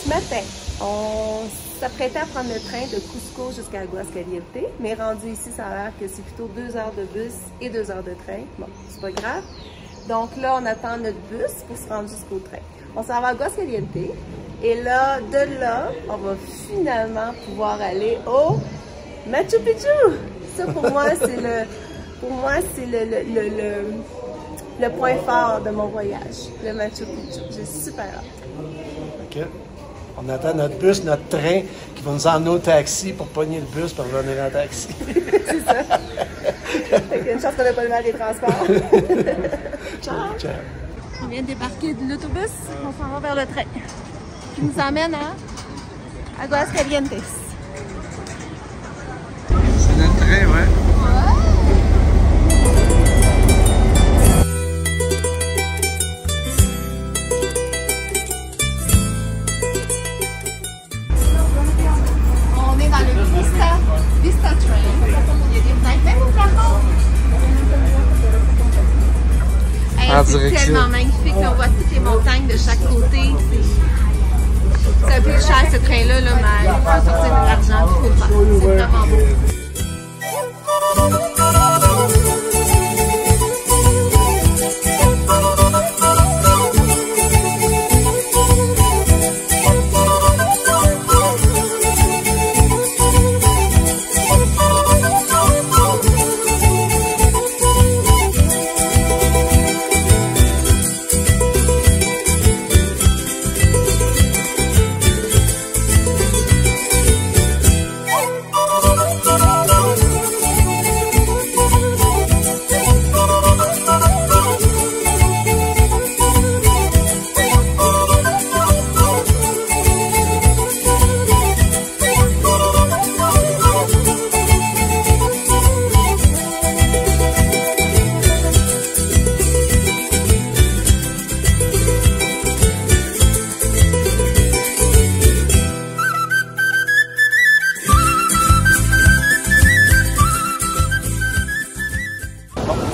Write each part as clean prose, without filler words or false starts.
Ce matin, on s'apprêtait à prendre le train de Cusco jusqu'à Aguascalientes, mais rendu ici, ça a l'air que c'est plutôt 2 heures de bus et 2 heures de train. Bon, c'est pas grave. Donc là, on attend notre bus pour se rendre jusqu'au train. On s'en va à Aguascalientes et là, de là, on va finalement pouvoir aller au Machu Picchu. Ça, pour moi, c'est le point fort de mon voyage, le Machu Picchu. J'ai super hâte. OK. On attend notre bus, notre train qui va nous emmener au taxi pour pogner le bus pour revenir en taxi. C'est ça. Fait qu'il y a une chance qu'on n'a pas le mal des transports. Ciao. Ciao. On vient de débarquer de l'autobus. On s'en va vers le train qui nous emmène à Aguascalientes. C'est notre train, ouais. On est dans le Vista Train. Il y a des fenêtres, même au plafond. C'est tellement magnifique. On voit toutes les montagnes de chaque côté. C'est un peu cher ce train-là, là, mais il faut sortir de l'argent, il faut le faire. C'est vraiment beau.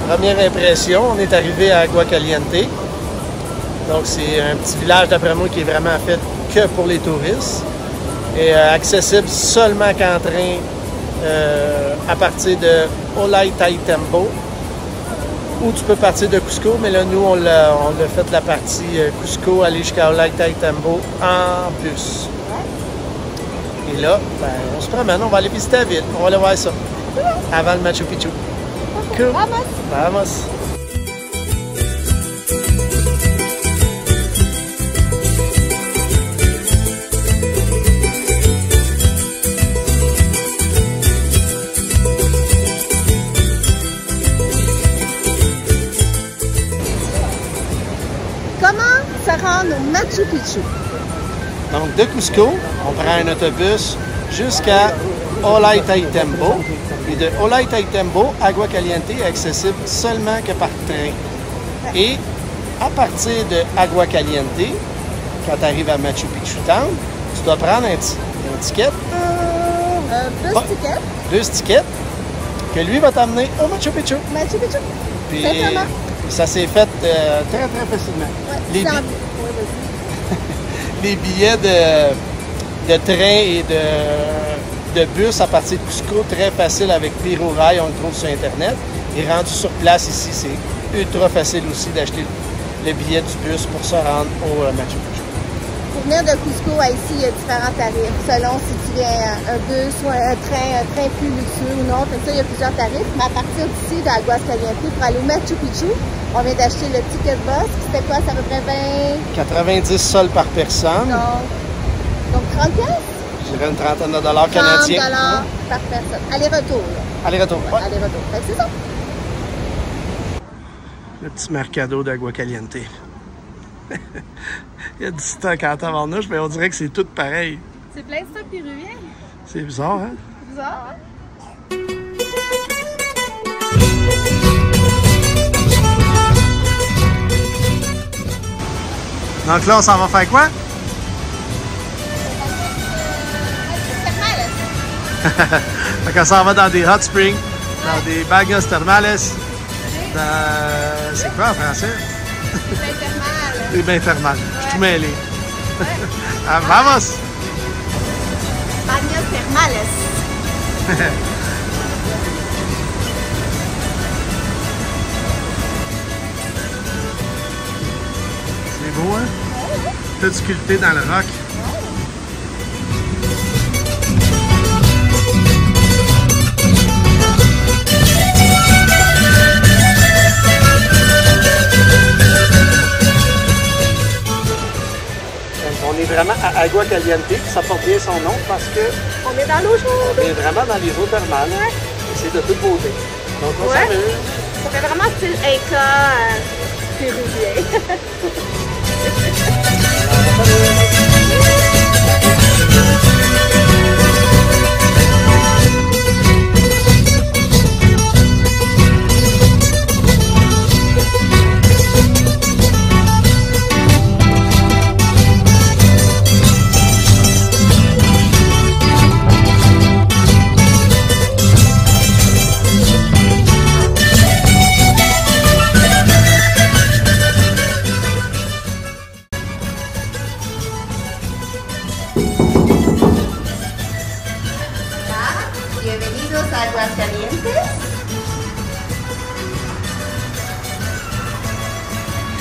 Première impression, on est arrivé à Aguascalientes. Donc c'est un petit village d'après moi qui est vraiment fait que pour les touristes et accessible seulement qu'en train à partir de Ollantaytambo, ou tu peux partir de Cusco, mais là nous on l'a fait la partie Cusco aller jusqu'à Ollantaytambo en bus. Et là, ben, on se promène, on va aller visiter la ville, on va aller voir ça avant le Machu Picchu. Cool. Vamos! Vamos! Comment se rendre au Machu Picchu? Donc de Cusco, on prend un autobus jusqu'à Ollantaytambo. Et de Ollantaytambo, Aguascalientes est accessible seulement que par train. Et à partir de Aguascalientes, quand tu arrives à Machu Picchu Town, tu dois prendre un ticket. Deux tickets que lui va t'amener au Machu Picchu. Machu Picchu. Puis ça s'est fait très très facilement. Ouais, les billets de train et de bus à partir de Cusco, très facile avec Pirurai, on le trouve sur Internet. Et rendu sur place ici, c'est ultra facile aussi d'acheter le billet du bus pour se rendre au Machu Picchu. Pour venir de Cusco à ici, il y a différents tarifs, selon si tu viens un bus ou un train plus luxueux ou non. Fait que ça, il y a plusieurs tarifs. Mais à partir d'ici, d'Aguascalientes, pour aller au Machu Picchu, on vient d'acheter le ticket de bus. C'était quoi? C'est à peu près 90 sols par personne. Donc 30 pièces? Je dirais une trentaine de dollars canadiens. 30 $ par personne. Aller-retour. Aller-retour. Ouais. Aller-retour. Fait que c'est ça. Le petit mercado d'Aguascalientes. Il y a du stock en tabarnouche, mais on dirait que c'est tout pareil. C'est plein de stock péruvien. C'est bizarre, hein? C'est bizarre, hein? Donc là, on s'en va faire quoi? Fait qu'on s'en va dans des hot springs, dans des bagnos thermales. C'est quoi en français? Des bains thermales. Des bains thermales. Je suis tout mêlé. Ah, vamos! Baños termales. C'est beau, hein? Tout sculpté dans le roc. On est vraiment à Agua Caliente, ça porte bien son nom parce que On est dans l'eau chaude. on est vraiment dans les eaux thermales. Ouais. Et c'est de toute beauté. Donc on Ouais. s'amuse. Ça fait vraiment style Inca péruvien. Bienvenidos a Aguascalientes.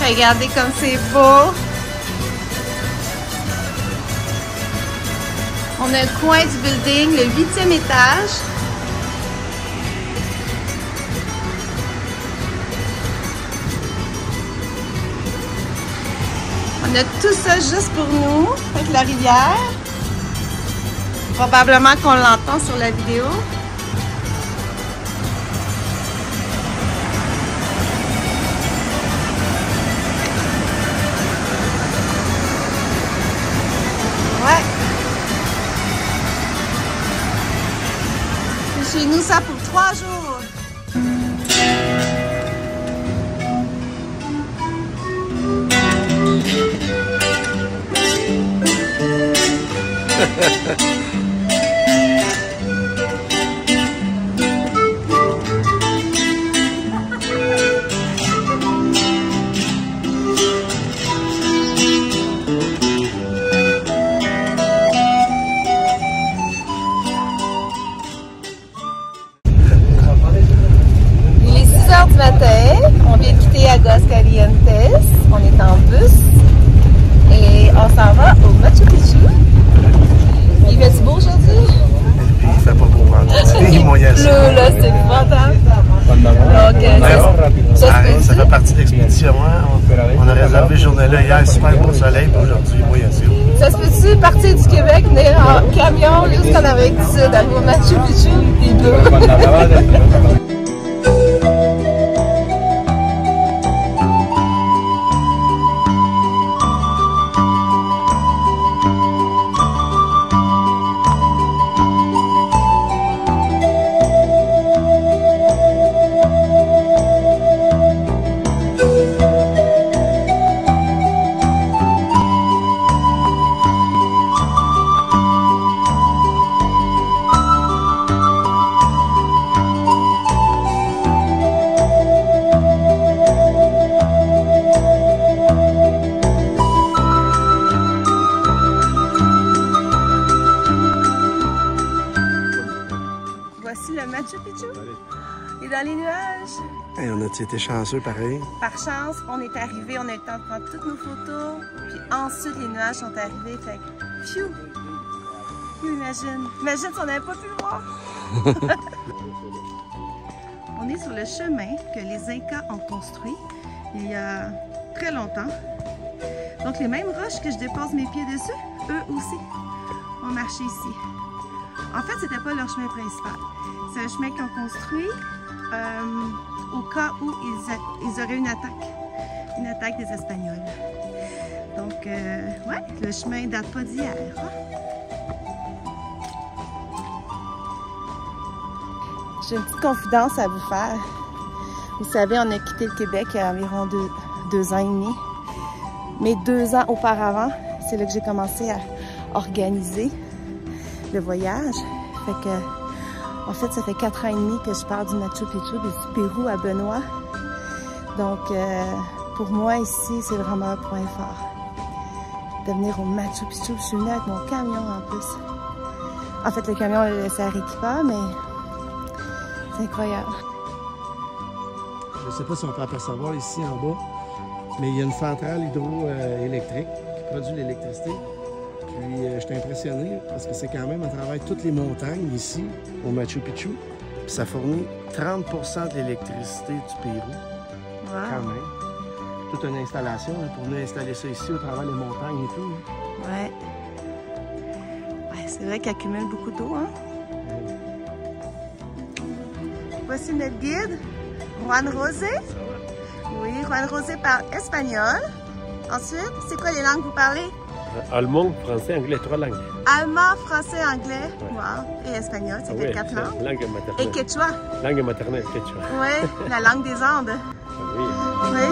Regardez comme c'est beau. On a un coin du building, le 8e étage. On a tout ça juste pour nous, avec la rivière. Probablement qu'on l'entend sur la vidéo. Ouais. C'est chez nous ça pour 3 jours. Il est 6 h du matin, on vient de quitter Aguascalientes, on est en bus et on s'en va au Machu Picchu. Il fait-tu beau aujourd'hui? Il fait pas beau vendredi. Il moyen ça. Là, c'est épouvantable. Donc, Ça fait partie de l'expédition. Hein? On a réservé ce journée-là hier, super beau soleil, puis aujourd'hui, moyen ça. Ça se peut-tu partir du Québec, venir en camion jusqu'en Amérique du Sud, aller au Machu Picchu, les deux? Voici le Machu Picchu. Et dans les nuages. Hey, on a été chanceux pareil. Par chance, on est arrivé, on a eu le temps de prendre toutes nos photos. Puis ensuite, les nuages sont arrivés. Fait que, pfiou! Imagine si on n'avait pas pu le voir. On est sur le chemin que les Incas ont construit il y a très longtemps. Donc les mêmes roches que je dépose mes pieds dessus, eux aussi ont marché ici. En fait, c'était pas leur chemin principal. C'est un chemin qu'ils ont construit au cas où ils auraient une attaque des Espagnols. Donc, ouais, le chemin date pas d'hier. Hein? J'ai une petite confidence à vous faire. Vous savez, on a quitté le Québec il y a environ deux ans et demi. Mais 2 ans auparavant, c'est là que j'ai commencé à organiser le voyage. Fait que, en fait, ça fait 4 ans et demi que je pars du Machu Picchu et du Pérou à Benoît. Donc, pour moi, ici, c'est vraiment un point fort de venir au Machu Picchu. Je suis venue avec mon camion en plus. En fait, le camion est à Arequipa, mais c'est incroyable. Je ne sais pas si on peut apercevoir ici en bas, mais il y a une centrale hydroélectrique qui produit l'électricité. Puis je suis impressionné parce que c'est quand même à travers toutes les montagnes ici, au Machu Picchu. Puis ça fournit 30 de l'électricité du Pérou. Wow. Quand même. Toute une installation hein, pour venir installer ça ici au travers des montagnes et tout. Hein. Ouais. Ouais, c'est vrai qu'il accumule beaucoup d'eau, hein? Voici notre guide, Juan José. Oui, Juan José parle espagnol. Ensuite, c'est quoi les langues que vous parlez? Allemand, français, anglais, 3 langues. Allemand, français, anglais. Wow. Et espagnol, ça fait 4 langues. Langue maternelle. Et quechua. Langue maternelle, quechua. Oui, la langue des Andes. Oui. Oui.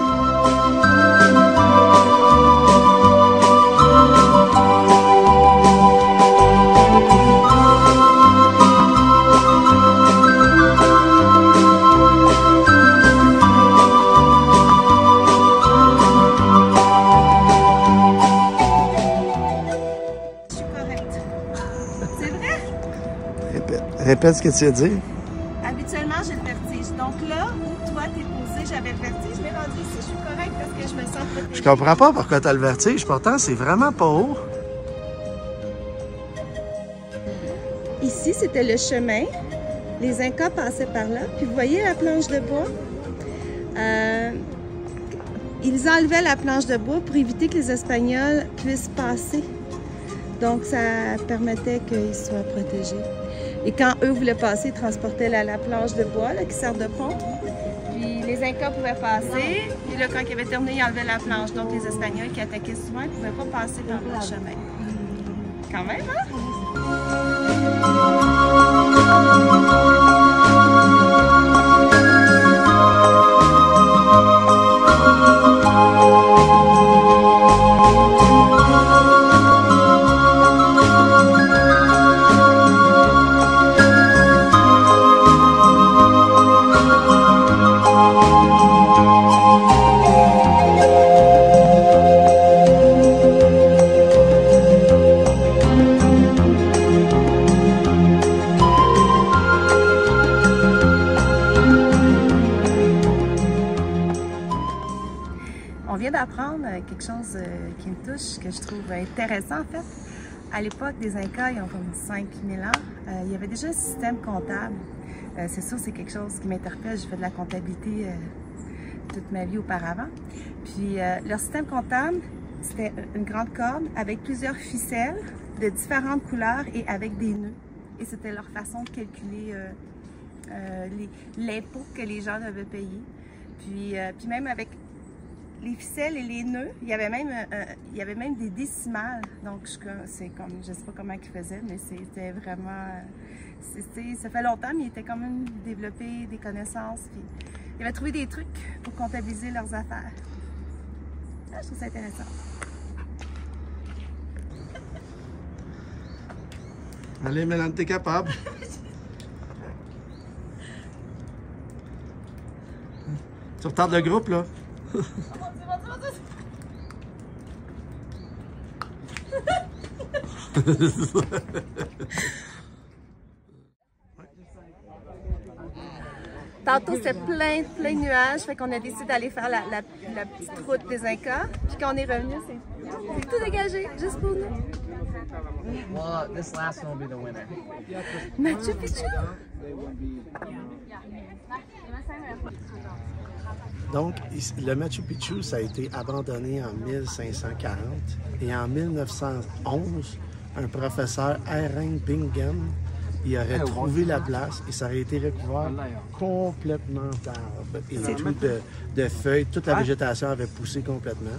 Répète ce que tu as dit. Habituellement, j'ai le vertige. Donc là, où toi, t'es posé, j'avais le vertige. Mais rendu ici, je suis correcte parce que je me sens protégée. Je comprends pas pourquoi tu as le vertige. Pourtant, c'est vraiment pas haut. Ici, c'était le chemin. Les Incas passaient par là. Puis vous voyez la planche de bois? Ils enlevaient la planche de bois pour éviter que les Espagnols puissent passer. Donc, ça permettait qu'ils soient protégés. Et quand eux voulaient passer, ils transportaient la planche de bois là, qui sert de pont. Puis les Incas pouvaient passer. Et là, quand ils avaient terminé, ils enlevaient la planche. Donc, les Espagnols qui attaquaient souvent, ils ne pouvaient pas passer par le chemin. Quand même, hein? D'apprendre quelque chose qui me touche, que je trouve intéressant en fait. À l'époque des Incas, ils ont comme 5000 ans, il y avait déjà un système comptable. C'est sûr, c'est quelque chose qui m'interpelle. J'ai fait de la comptabilité toute ma vie auparavant. Puis leur système comptable, c'était une grande corde avec plusieurs ficelles de différentes couleurs et avec des nœuds. Et c'était leur façon de calculer l'impôt que les gens devaient payer. Puis même avec les ficelles et les nœuds, il y avait même des décimales. Donc, c'est comme, je ne sais pas comment ils faisaient, mais c'était vraiment... ça fait longtemps, mais ils étaient quand même développés des connaissances. Puis, ils avaient trouvé des trucs pour comptabiliser leurs affaires. Ah, je trouve ça intéressant. Allez, Mélanie, t'es capable. Tu retardes le groupe, là? Tantôt, c'était plein de nuages, fait qu'on a décidé d'aller faire la petite route des Incas. Puis quand on est revenu, c'est tout dégagé, juste pour nous. Well, this last one will be the winner. Machu Picchu! Donc, le Machu Picchu, ça a été abandonné en 1540 et en 1911, un professeur R.N. Bingham, il aurait trouvé la place et ça aurait été recouvert complètement d'arbres et tout de feuilles. Toute la végétation avait poussé complètement.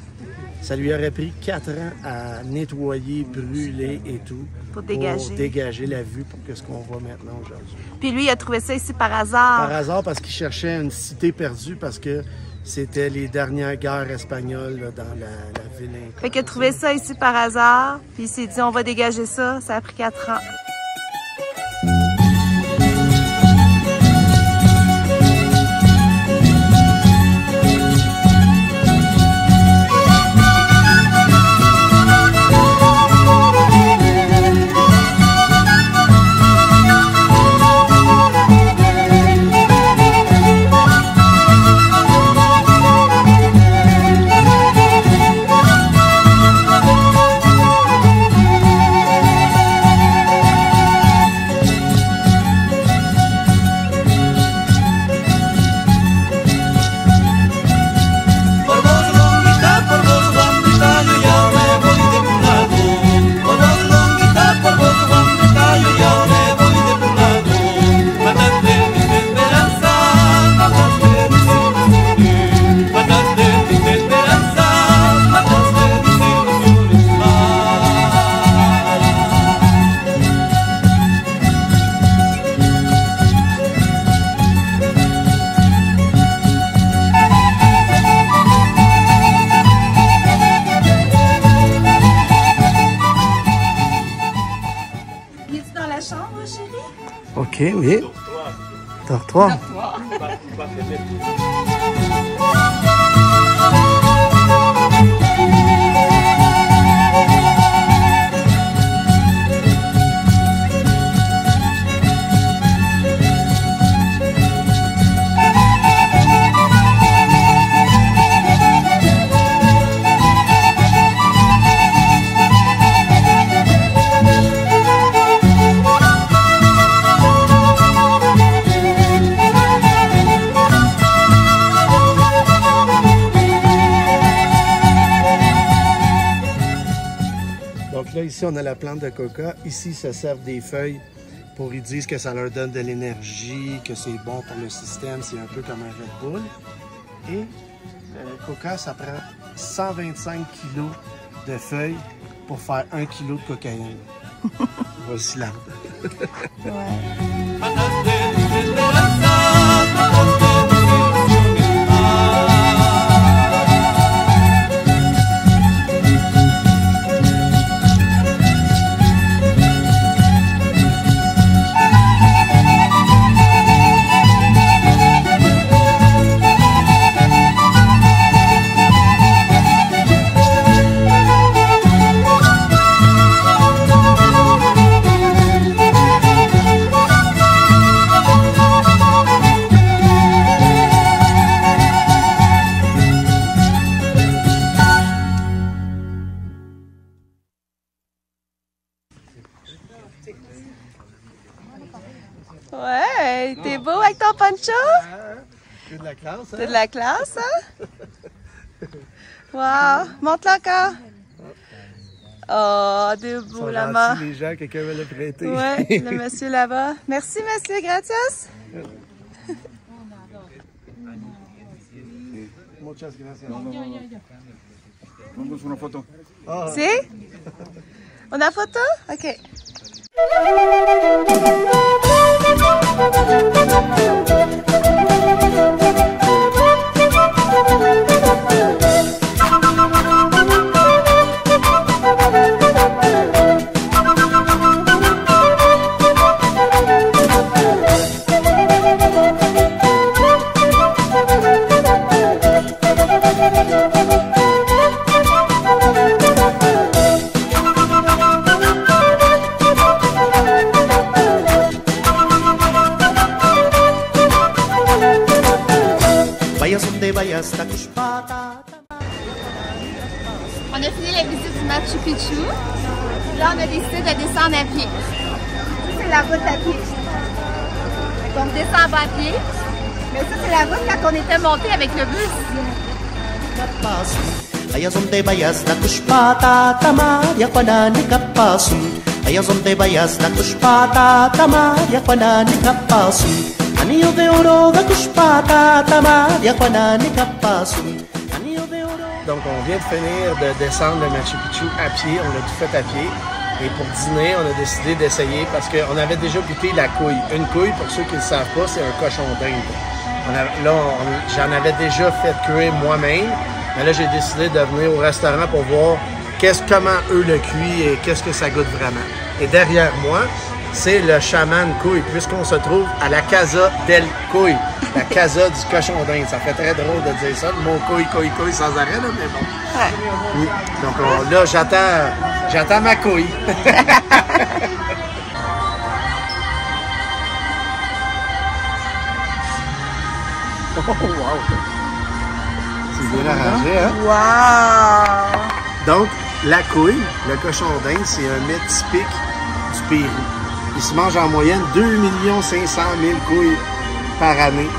Ça lui aurait pris 4 ans à nettoyer, brûler et tout pour dégager la vue pour que ce qu'on voit maintenant aujourd'hui. Puis lui, il a trouvé ça ici par hasard. Par hasard, parce qu'il cherchait une cité perdue, parce que c'était les dernières guerres espagnoles là, dans la ville. Fait qu'il a trouvé ça ici par hasard, puis il s'est dit on va dégager ça. Ça a pris 4 ans. la chambre, chérie? OK, oui. Dortoir. Donc là, ici, on a la plante de coca. Ici, ils se servent des feuilles pour ils disent que ça leur donne de l'énergie, que c'est bon pour le système. C'est un peu comme un Red Bull. Et le coca, ça prend 125 kilos de feuilles pour faire 1 kilo de cocaïne. Voici l'arbre. Ouais, t'es beau avec ton poncho? C'est de la classe, hein? T'es de la classe, hein? Wow, montre-le encore. Oh, debout, la main. Les gens, quelqu'un veut le prêter. Ouais, le monsieur là-bas. Merci, monsieur, gracias. Muchas gracias. Vamos una foto. Si? Una photo? OK. On a fini la visite du Machu Picchu. Là, on a décidé de descendre à pied. Ça, c'est la route à pied. Donc, on descend en bas à pied. Mais ça, c'est la route quand on était monté avec le bus. Allá donde vayas da tus patas, Maria Juanani Capazu. Allá donde vayas da tus patas, Maria Juanani Capazu. Anillo de oro da tus patas, Maria Juanani Capazu. Anillo de oro. Donc, on vient de finir de descendre le Machu Picchu à pied. On a tout fait à pied. Et pour dîner, on a décidé d'essayer parce qu'on avait déjà goûté la couille. Une couille, pour ceux qui ne le savent pas, c'est un cochon d'Inde. J'en avais déjà fait cuire moi-même. Mais là, j'ai décidé de venir au restaurant pour voir comment eux le cuisent et qu'est-ce que ça goûte vraiment. Et derrière moi, c'est le chaman couille, puisqu'on se trouve à la Casa del Couille, la Casa du cochon d'Inde. Ça fait très drôle de dire ça, le mot couille sans arrêt, là, mais bon. Ouais. Oui. Donc là, j'attends ma couille. Oh, wow! C'est bien arrangé, hein? Wow! Donc, la couille, le cochon d'Inde, c'est un mets typique du Pérou. Il se mange en moyenne 2 500 000 couilles par année.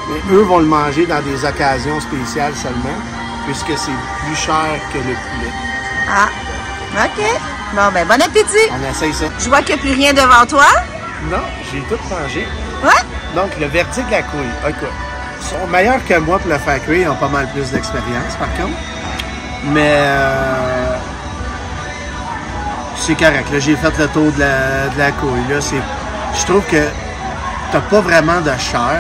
Mais eux vont le manger dans des occasions spéciales seulement, puisque c'est plus cher que le poulet. Ah, OK. Bon, ben, bon appétit! On essaye ça. Je vois qu'il n'y a plus rien devant toi. Non, j'ai tout mangé. Ouais? Donc, le verdict de la couille. OK. Ils sont meilleurs que moi pour le faire cuire. Ils ont pas mal plus d'expérience, par contre. Mais c'est correct. Là, j'ai fait le tour de la couille. Là, je trouve que t'as pas vraiment de chair,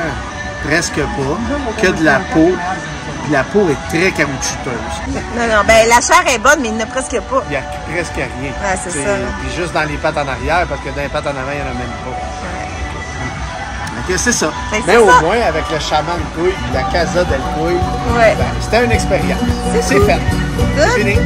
presque pas, que de la peau, Puis la peau est très caoutchouteuse. Non, ben la chair est bonne, mais il n'y en a presque pas. Il n'y a presque rien. Ouais, c'est ça. Puis juste dans les pattes en arrière, parce que dans les pattes en avant, il n'y en a même pas. Donc, c'est ça. Mais au moins, avec le chaman Couille et la Casa del Couille, ben, c'était une expérience. C'est fait. C'est fini.